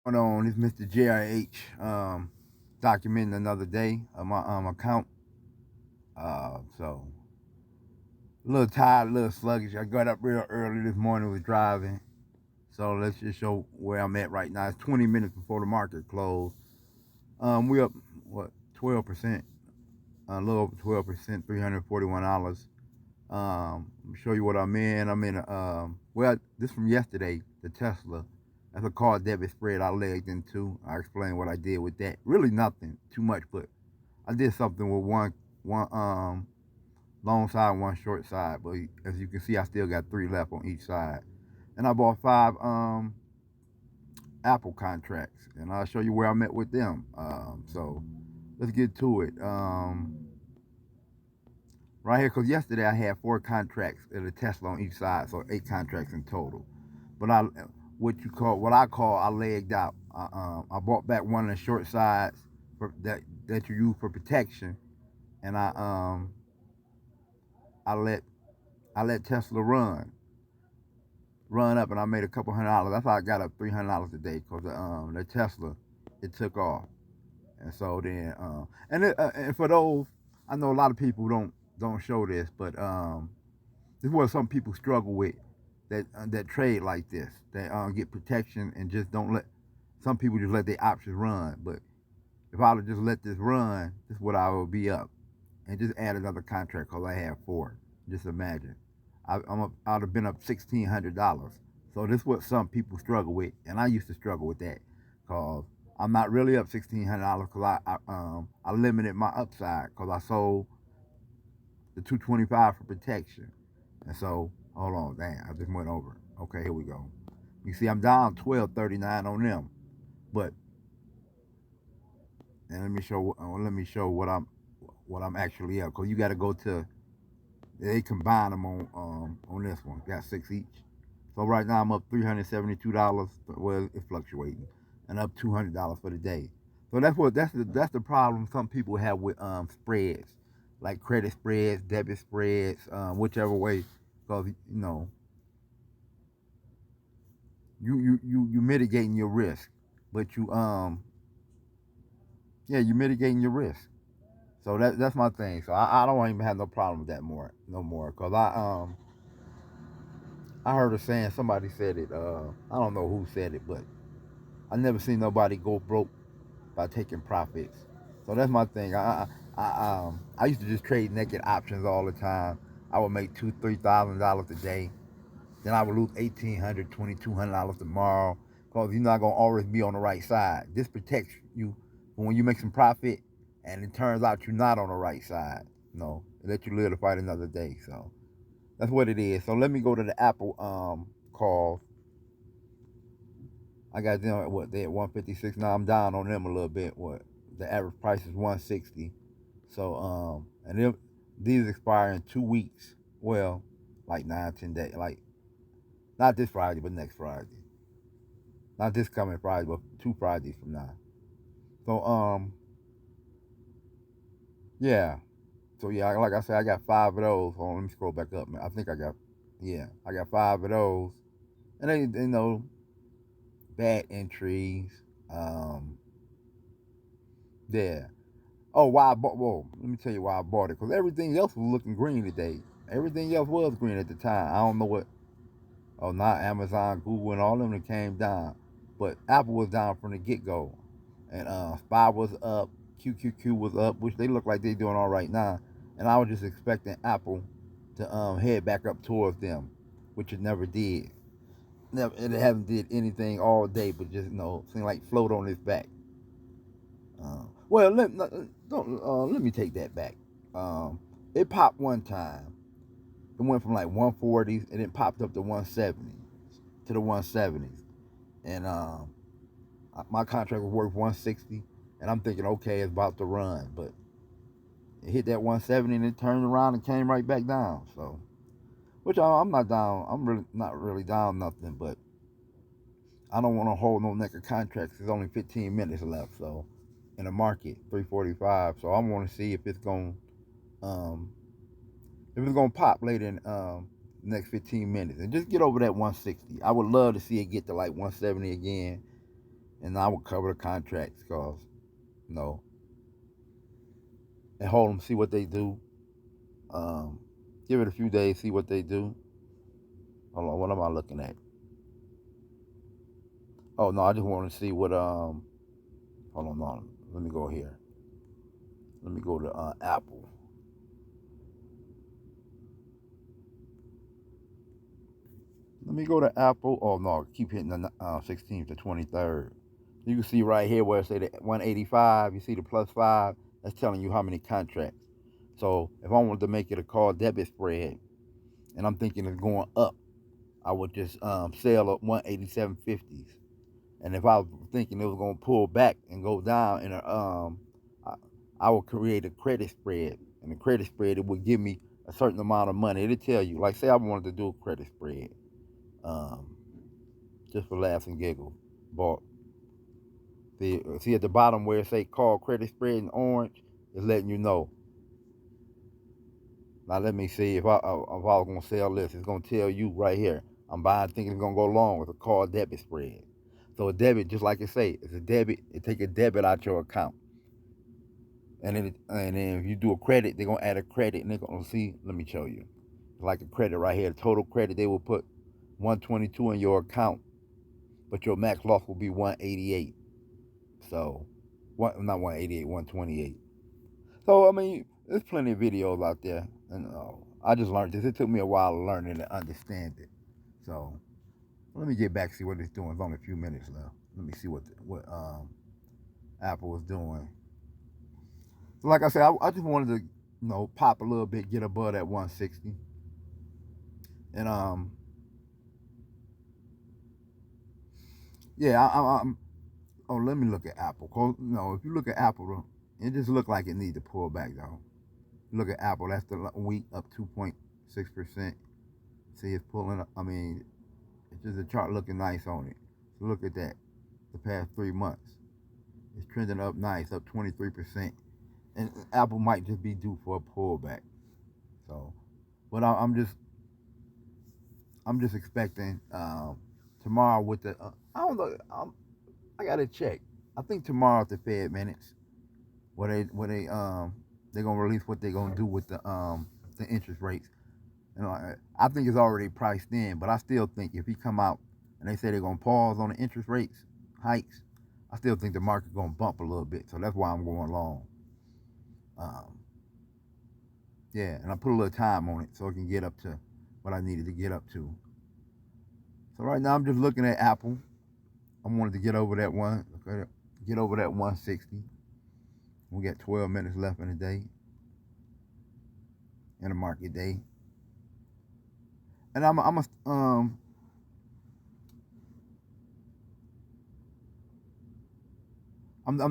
Going on? This Mr. JRH documenting another day of my account. So a little tired, a little sluggish. I got up real early this morning, was driving. So let's just show where I'm at right now. It's 20 minutes before the market closed. We up what 12%, a little over 12%, $341. Show you what I'm in. I'm in this from yesterday, the Tesla. That's a card debit spread I legged into. I explained what I did with that. Really nothing too much, but I did something with one long side, one short side. But as you can see, I still got three left on each side. And I bought five Apple contracts, and I'll show you where I'm at with them. So let's get to it. Right here, because yesterday I had four contracts at a Tesla on each side, so eight contracts in total. But what I call, I legged out. I bought back one of the short sides that you use for protection, and I let I let Tesla run up, and I made a couple $100. That's how I got up $300 a day, because the Tesla, it took off. And so then and for those, I know a lot of people don't show this, but this is what some people struggle with, that trade like this. They get protection and just don't let. Some people just let their options run. But if I would just let this run, this is what I would be up, and just add another contract because I have four. Just imagine, I'd have been up $1,600. So this is what some people struggle with, and I used to struggle with that, cause I'm not really up $1,600, because I limited my upside, because I sold the 225 for protection. And so, hold on, dang, I just went over. Okay, here we go. You see, I'm down 1239 on them, but and let me show what I'm actually up, because you got to go to, they combine them on this one. Got six each. So right now I'm up $372. Well, it's fluctuating, and up $200 for the day. So that's the problem some people have with spreads, like credit spreads, debit spreads, whichever way, because you mitigating your risk, but you mitigating your risk. So that's my thing. So I don't even have no problem with that no more, cause I heard a saying, somebody said it. I don't know who said it, but I never seen nobody go broke by taking profits. So that's my thing. I used to just trade naked options all the time. I would make $2,000-3,000 a day. Then I would lose $1,800, $2,200 tomorrow, because you're not gonna always be on the right side. This protects you when you make some profit, and it turns out you're not on the right side. It let you live to fight another day. So that's what it is. So let me go to the Apple calls. I got them at what, they at 156 now. I'm down on them a little bit. What, the average price is 160. So and these expire in 2 weeks. Well, like 9, 10 days. Like not this Friday, but next Friday. Not this coming Friday, but 2 Fridays from now. So yeah. So yeah, like I said, I got five of those. Hold on, let me scroll back up, man. I think I got five of those, and they bad entries. Um, yeah. Oh, why I bought? Whoa, let me tell you why I bought it. Because everything else was looking green today. Everything else was green at the time. I don't know what. Oh, not Amazon, Google, and all of them that came down, but Apple was down from the get go, and Spy was up, QQQ was up, which they look like they're doing all right now. And I was just expecting Apple to head back up towards them, which it never did. Never, it haven't did anything all day, but just seemed like float on its back. Well, let me take that back. Um, it popped one time. It went from like 140s, and it popped up to 170, to the 170s, and my contract was worth 160, and I'm thinking, okay, it's about to run, but it hit that 170, and it turned around and came right back down. So, which I'm not down. I'm really not really down nothing, but I don't want to hold no neck of contracts. There's only 15 minutes left, so in the market, 345. So I want to see um, if it's gonna pop later in next 15 minutes, and just get over that 160. I would love to see it get to like 170 again, and I would cover the contracts, cause you know, and hold them, see what they do. Um, Give it a few days, see what they do. Hold on, what am I looking at? Oh no, I just want to see what Hold on, no, let me go here. Let me go to Apple. Let me go to Apple. Oh no, keep hitting the 16th to 23rd. You can see right here where it say the 185. You see the +5. That's telling you how many contracts. So if I wanted to make it a call debit spread, and I'm thinking it's going up, I would just sell at 187.50s. And if I was thinking it was going to pull back and go down, I, I would create a credit spread. And the credit spread, it would give me a certain amount of money. It'll tell you, like, say I wanted to do a credit spread, um, just for laughs and giggles. But see at the bottom where it say call credit spread in orange, it's letting you know. Now let me see if I was gonna sell this. It's gonna tell you right here. I'm buying, thinking it's gonna go long with a call debit spread. So a debit, just like it say, it's a debit. It take a debit out your account, and then if you do a credit, they're gonna add a credit, and they're gonna see. Let me show you. Like a credit right here, total credit, they will put 122 in your account, but your max loss will be 188. So, not 188, 128. So I mean, there's plenty of videos out there, and I just learned this. It took me a while to learn it and understand it. So let me get back see what it's doing. It's only a few minutes left. Let me see what Apple is doing. So like I said, I just wanted to pop a little bit, get above that 160, and yeah, I'm. Oh, let me look at Apple. If you look at Apple, it just looked like it needs to pull back though. Look at Apple. That's the week up 2.6%. See, it's pulling up. I mean, it's just a chart looking nice on it. So look at that. The past 3 months, it's trending up nice, up 23%. And Apple might just be due for a pullback. So, but I'm just expecting tomorrow with the I don't know. I gotta check. I think tomorrow at the Fed minutes, where they're gonna release what they're gonna do with the interest rates. I think it's already priced in, but I still think if he come out and they say they're gonna pause on the interest rates hikes, I still think the market's gonna bump a little bit. So that's why I'm going long. Um, yeah, and I put a little time on it so it can get up to what I needed to get up to. So right now I'm just looking at Apple. I wanted to get over that 160. We got 12 minutes left in the day, in the market day, and I'm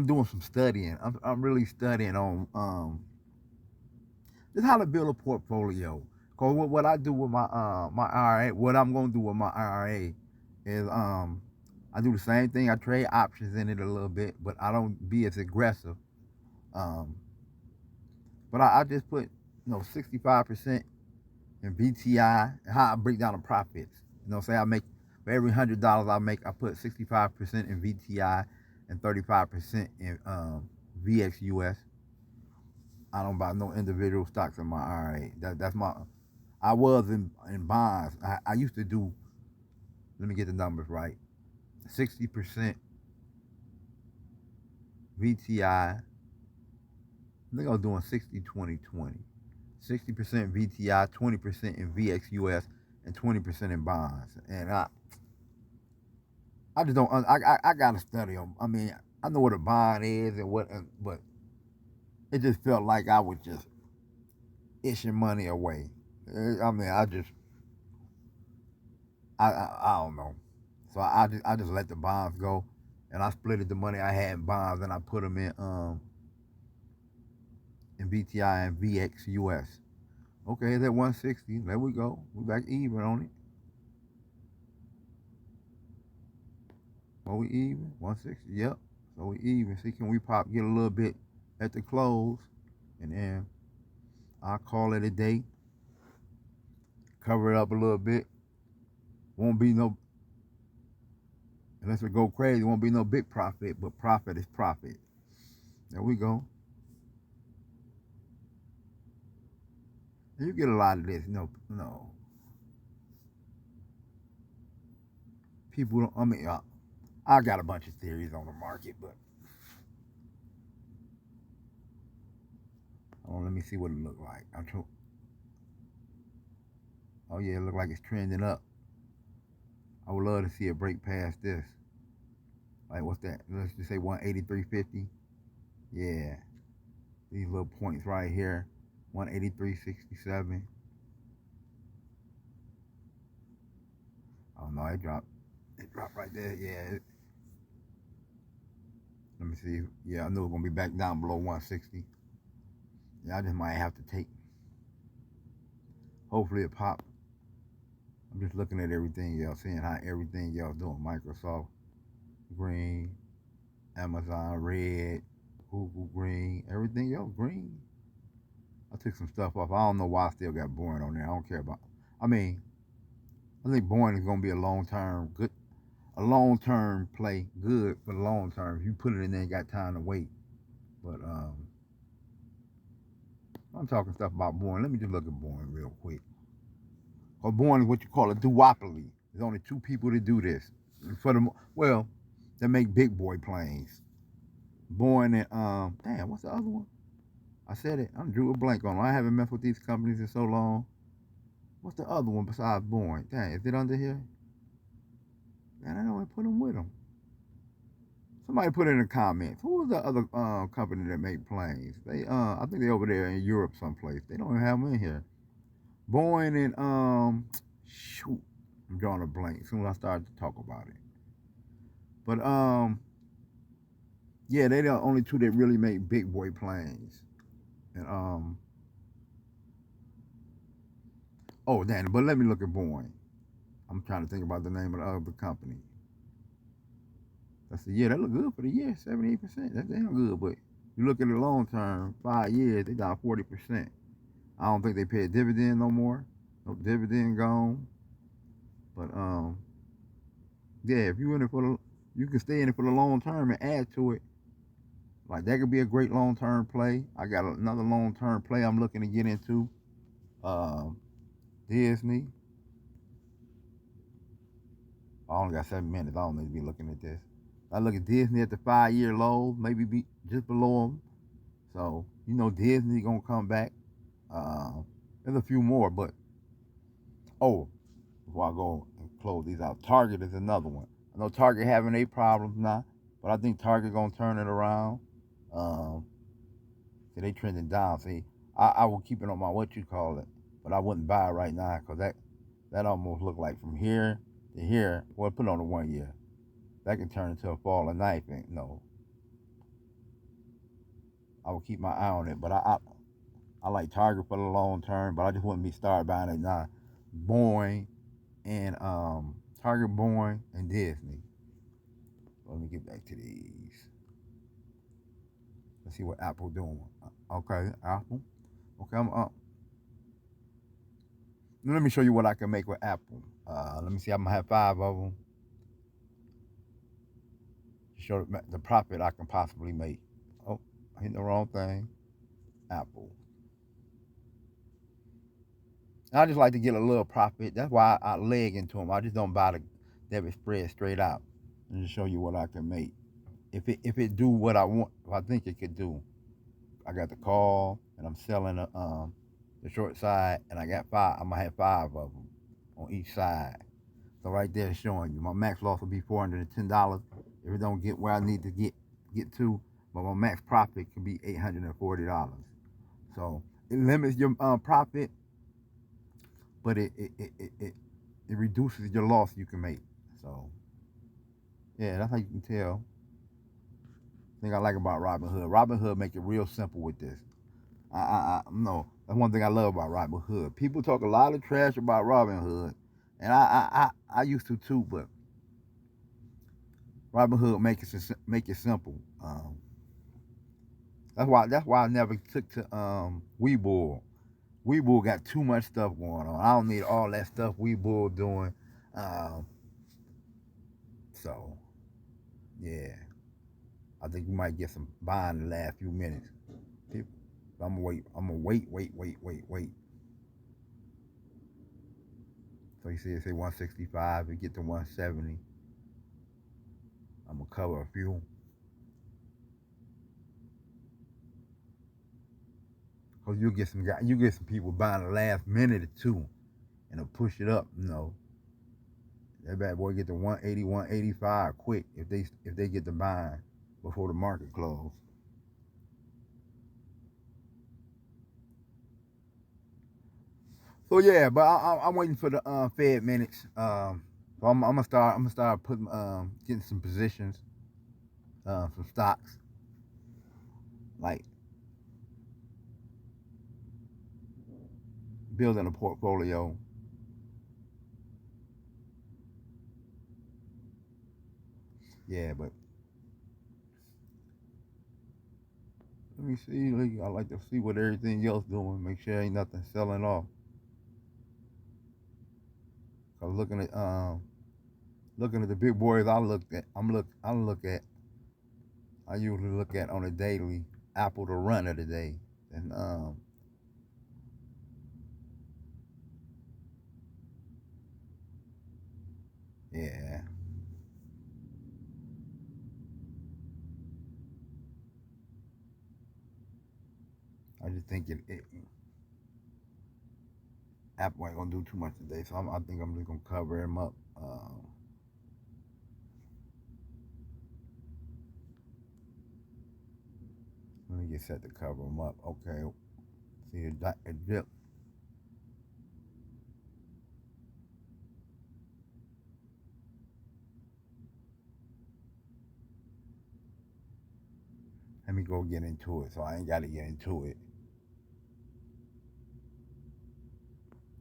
doing some studying. I'm really studying on just how to build a portfolio. Cause what I do with my IRA, what I'm gonna do with my IRA is I do the same thing. I trade options in it a little bit, but I don't be as aggressive. Um, but I just put 65% in VTI. How I break down the profits. Say I make for every $100 I make, I put 65% in VTI and 35% in VXUS. I don't buy no individual stocks in my IRA. That's my. I was in bonds. I used to do. Let me get the numbers right. 60% VTI. I think I was doing 60, 20, 20. 60% VTI, 20% in VXUS, and 20% in bonds. And I just don't. I gotta study them. I mean, I know what a bond is and what, but it just felt like I was just ishing money away. I mean, I don't know. So I just let the bonds go, and I splitted the money I had in bonds and I put them in VTI and VXUS. Okay, it's at 160. There we go. We back even on it. Well, we even 160. Yep. So we even. See, can we get a little bit at the close, and then I'll call it a day. Cover it up a little bit. Won't be no. Unless it go crazy, it won't be no big profit, but profit is profit. There we go. And you get a lot of this. No. People don't, I mean, I got a bunch of theories on the market, but let me see what it look like. Oh yeah, it look like it's trending up. I would love to see it break past this. Like what's that? Let's just say 183.50. Yeah, these little points right here, 183.67. Oh no, it dropped. It dropped right there. Yeah. Let me see. Yeah, I knew it was gonna be back down below 160. Yeah, I just might have to take. Hopefully it pop. I'm just looking at everything else, seeing how everything else doing. Microsoft green, Amazon red, Google green, everything else green. I took some stuff off. I don't know why I still got Boeing on there. I don't care about. I mean, I think Boeing is gonna be a long term good, a long term play, good for the long term. If you put it in there, you got time to wait. But I'm talking stuff about Boeing. Let me just look at Boeing real quick. Or Boeing is what you call a duopoly. There's only two people that do this. For the well, they make big boy planes. Boeing and damn, what's the other one? I said it. I drew a blank on them. I haven't messed with these companies in so long. What's the other one besides Boeing? Dang, is it under here? Man, I don't even put them with them. Somebody put it in the comments. Who was the other company that make planes? They I think they over there in Europe someplace. They don't even have them in here. Boeing and shoot, I'm drawing a blank. As soon as I started to talk about it. But yeah, they the only two that really make big boy planes. And oh damn, but let me look at Boeing. I'm trying to think about the name of the other company. I said, yeah, that look good for the year, 78%. That's damn good. But you look at the long term, 5 years, they down 40%. I don't think they pay a dividend no more. No dividend gone. But yeah, if you in it for the, you can stay in it for the long term and add to it. Like that could be a great long term play. I got another long term play I'm looking to get into. Um, Disney. I only got 7 minutes. I don't need to be looking at this. I look at Disney at the 5 year low, maybe be just below them. So Disney gonna come back. There's a few more, but oh, before I go and close these out, Target is another one. I know Target having a problems now, but I think Target gonna turn it around. Um, See, they trending down. See, I will keep it on my what you call it, but I wouldn't buy it right now because that almost look like from here to here. Well, put it on the 1 year. That can turn into a falling knife. And no, I will keep my eye on it. But I like Target for the long term, but I just wouldn't be start buying it now. Boeing and Target, Boeing and Disney. Let me get back to these. Let's see what Apple doing. Okay, Apple. Okay, I'm up. Let me show you what I can make with Apple. Let me see. I'm gonna have 5 of them. Show the profit I can possibly make. Oh, I hit the wrong thing. Apple. I just like to get a little profit. That's why I leg into them. I just don't buy the debit spread straight out. And just show you what I can make. If it do what I want, if I think it could do. I got the call and I'm selling the short side, and I got 5. I'm gonna have 5 of them on each side. So right there it's showing you my max loss will be $410 if it don't get where I need to get to, but my max profit can be $840. So it limits your profit, but it reduces your loss you can make. So yeah, that's how you can tell. Thing I like about Robinhood. Robinhood make it real simple with this. I no, that's one thing I love about Robinhood. People talk a lot of trash about Robinhood, and I used to too, but Robinhood make it simple. That's why I never took to Webull. Webull got too much stuff going on. I don't need all that stuff Webull doing. Um, so Yeah, I think you might get some buying in the last few minutes. People, I'm gonna wait. I'm gonna wait. So you see, it say 165. It get to 170. I'm gonna cover a few. Cause you get some people buying the last minute or two, and it'll push it up. That bad boy get to 180, 185 quick if they get the buying before the market close. So yeah, but I'm waiting for the Fed minutes. So I'm gonna start putting getting some positions, some stocks, like building a portfolio. Yeah, but let me see. I like to see what everything else doing. Make sure ain't nothing selling off. Cause looking at the big boys I usually look at on a daily. Apple the run of the day, and yeah, I just think it Apple ain't gonna do too much today, so I think I'm just gonna cover him up. Let me get set to cover him up. Okay, see it dip. Let me go get into it, so I ain't got to get into it.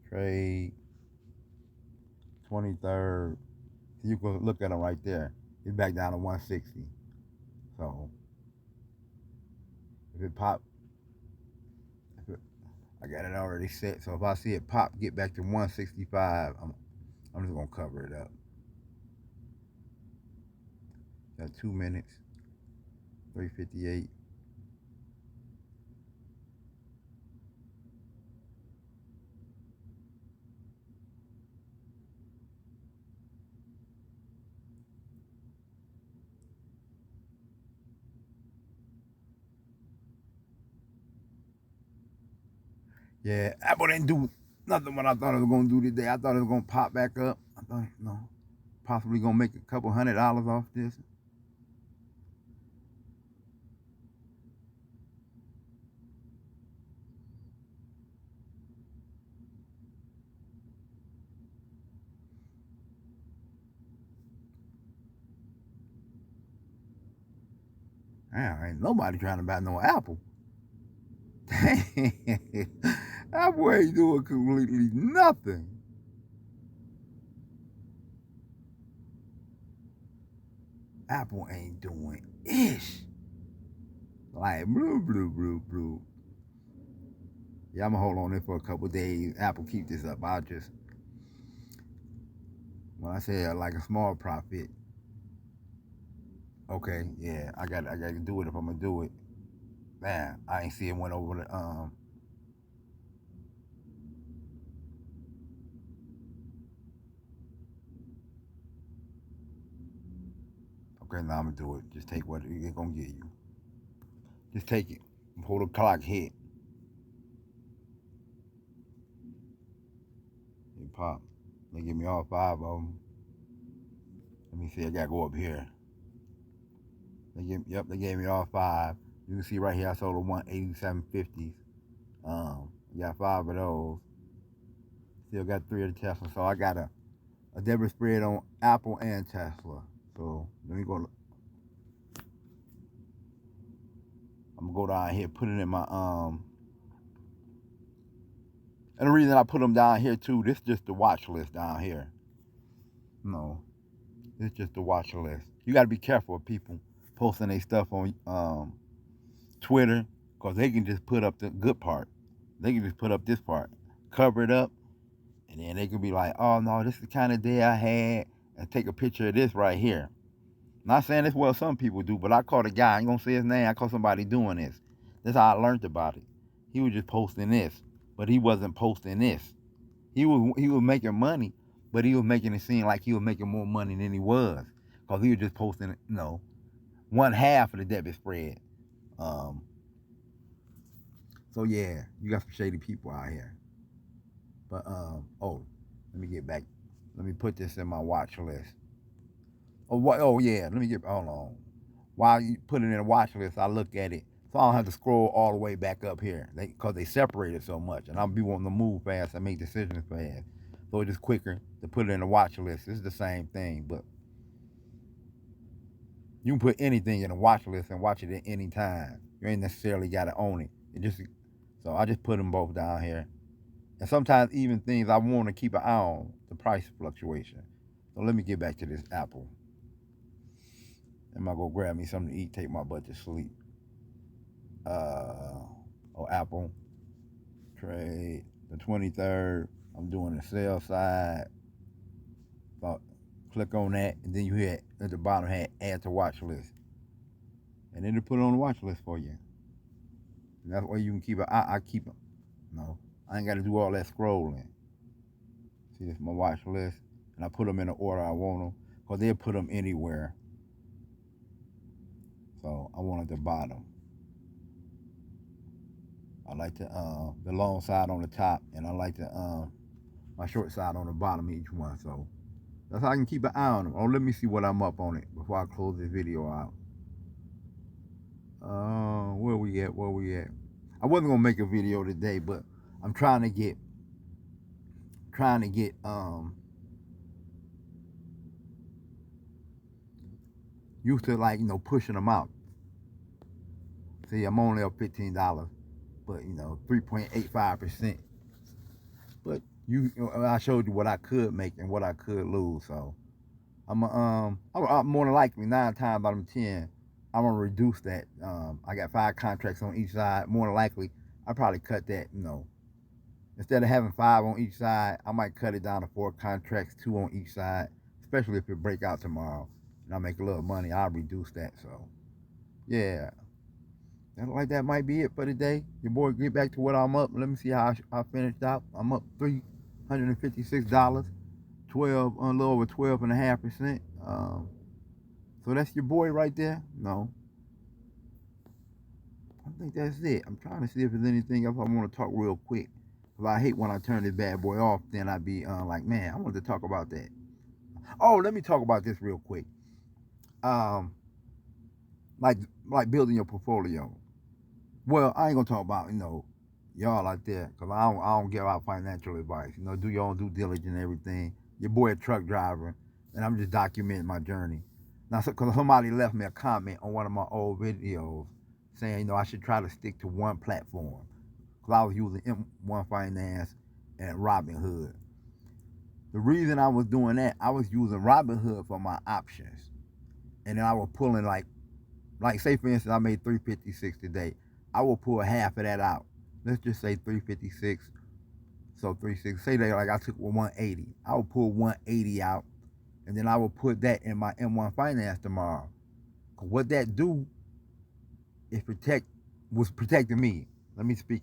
Trade 23rd. You can look at him right there. He's back down to 160. So if it pop, if it, I got it already set. So if I see it pop, get back to 165, I'm just gonna cover it up. Got 2 minutes, 358. Yeah, Apple didn't do nothing what I thought it was gonna do today. I thought it was gonna pop back up. I thought, possibly gonna make a couple $100 off this. Damn, ain't nobody trying to buy no Apple. Apple ain't doing completely nothing. Apple ain't doing ish. Like blue, blue, blue, blue. Yeah, I'm gonna hold on there for a couple days. Apple keep this up. I just when I say like a small profit, okay, yeah, I got to do it if I'm gonna do it. Man, I ain't see it went over the Okay, now I'm gonna do it. Just take what it gonna give you. Just take it before the clock hit. It pop. They give me all five of them. Let me see. I gotta go up here. They gave me all five. You can see right here. I sold the 187.50s. I got five of those. Still got three of the Tesla. So I got a debit spread on Apple and Tesla. So let me go. I'm gonna go down here, put it in my And the reason I put them down here too, this is just the watch list down here. No, it's just the watch list. You got to be careful of people posting their stuff on Twitter, because they can just put up the good part. They can just put up this part, cover it up, and then they can be like, "Oh no, this is the kind of day I had," and take a picture of this right here. Not saying that's what some people do, but I caught a guy. I ain't gonna say his name. I caught somebody doing this. That's how I learned about it. He was just posting this, but he wasn't posting this. He was making money, but he was making it seem like he was making more money than he was, cause he was just posting, one half of the debit spread. Um, so yeah, you got some shady people out here. But let me get back. Let me put this in my watch list. Oh what? Oh yeah, let me get. Hold on. While you put it in a watch list, I look at it, so I don't have to scroll all the way back up here, cause they separate it so much, and I'll be wanting to move fast and make decisions fast. So it's just quicker to put it in a watch list. It's the same thing, but you can put anything in a watch list and watch it at any time. You ain't necessarily got to own it. So I just put them both down here. And sometimes even things I want to keep an eye on, the price fluctuation. So let me get back to this Apple. I'm gonna go grab me something to eat, take my butt to sleep. Apple trade the 23rd. I'm doing the sell side. So click on that, and then you hit at the bottom, add to watch list, and then it put it on the watch list for you. And that's why you can keep it. I keep it. No, I ain't got to do all that scrolling. See, this is my watch list, and I put them in the order I want them, because they'll put them anywhere. So I want at the bottom. I like the long side on the top, and I like my short side on the bottom of each one. So that's how I can keep an eye on them. Oh, let me see what I'm up on it before I close this video out. Where we at? I wasn't gonna make a video today, but I'm trying to get used to, like, pushing them out. See, I'm only up $15, but 3.85%. But I showed you what I could make and what I could lose. So I'm more than likely 9 times out of 10, I'm gonna reduce that. I got 5 contracts on each side. More than likely, I probably cut that. Instead of having 5 on each side, I might cut it down to 4 contracts, 2 on each side. Especially if it break out tomorrow and I make a little money, I'll reduce that. So yeah, that might be it for today. Your boy get back to what I'm up. Let me see how I finished out. I'm up $356, a little over 12.5%. So that's your boy right there. No, I think that's it. I'm trying to see if there's anything else I want to talk real quick. Cause I hate when I turn this bad boy off. Then I be like, man, I wanted to talk about that. Oh, let me talk about this real quick. Um, like building your portfolio. Well, I ain't gonna talk about y'all out there, cause I don't give out financial advice. Do your own due diligence and everything. Your boy a truck driver, and I'm just documenting my journey. Now, cause somebody left me a comment on one of my old videos saying I should try to stick to one platform, cause I was using M1 Finance and Robinhood. The reason I was doing that, I was using Robinhood for my options, and then I was pulling like say for instance I made 356 today. I will pull half of that out. Let's just say 356. So 360. Say that like I took 180. I will pull 180 out, and then I will put that in my M1 Finance tomorrow. Cause what that do is was protecting me. Let me speak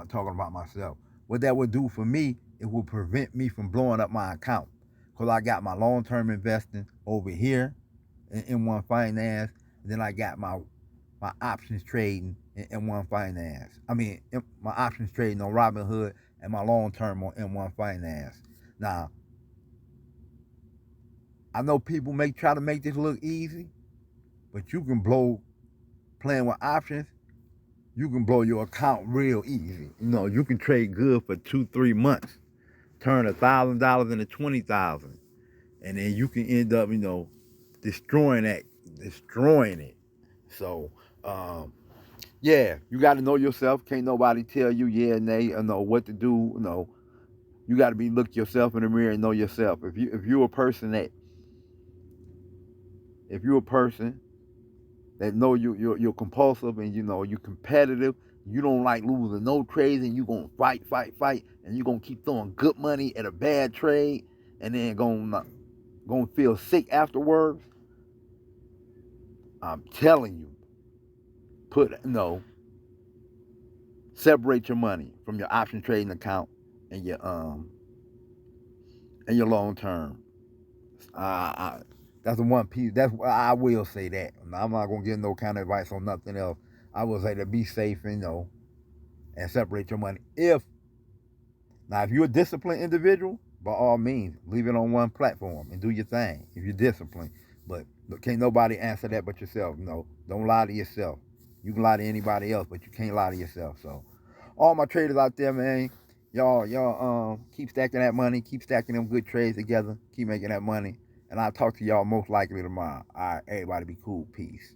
talking about myself. What that would do for me, it will prevent me from blowing up my account. Cause I got my long-term investing over here in M1 Finance, and then I got my options trading in M1 Finance. My options trading on Robinhood and my long term on M1 Finance. Now, I know people try to make this look easy, but you can blow playing with options. You can blow your account real easy. You can trade good for 2-3 months, turn $1,000 into 20,000, and then you can end up, destroying it. So, yeah, you got to know yourself. Can't nobody tell you yeah, nay, or no what to do. You got to look yourself in the mirror and know yourself. If you're a person that know you're compulsive, and you're competitive, you don't like losing no trades, and you gonna fight, and you gonna keep throwing good money at a bad trade, and then gonna feel sick afterwards. I'm telling you, separate your money from your option trading account and your long term. That's the one piece. That's why I will say that. I'm not gonna give no kind of advice on nothing else. I will say to be safe and separate your money. If you're a disciplined individual, by all means, leave it on one platform and do your thing if you're disciplined. But can't nobody answer that but yourself. No, don't lie to yourself. You can lie to anybody else, but you can't lie to yourself. So, all my traders out there, man, y'all keep stacking that money, keep stacking them good trades together, keep making that money, and I'll talk to y'all most likely tomorrow. All right, everybody be cool. Peace.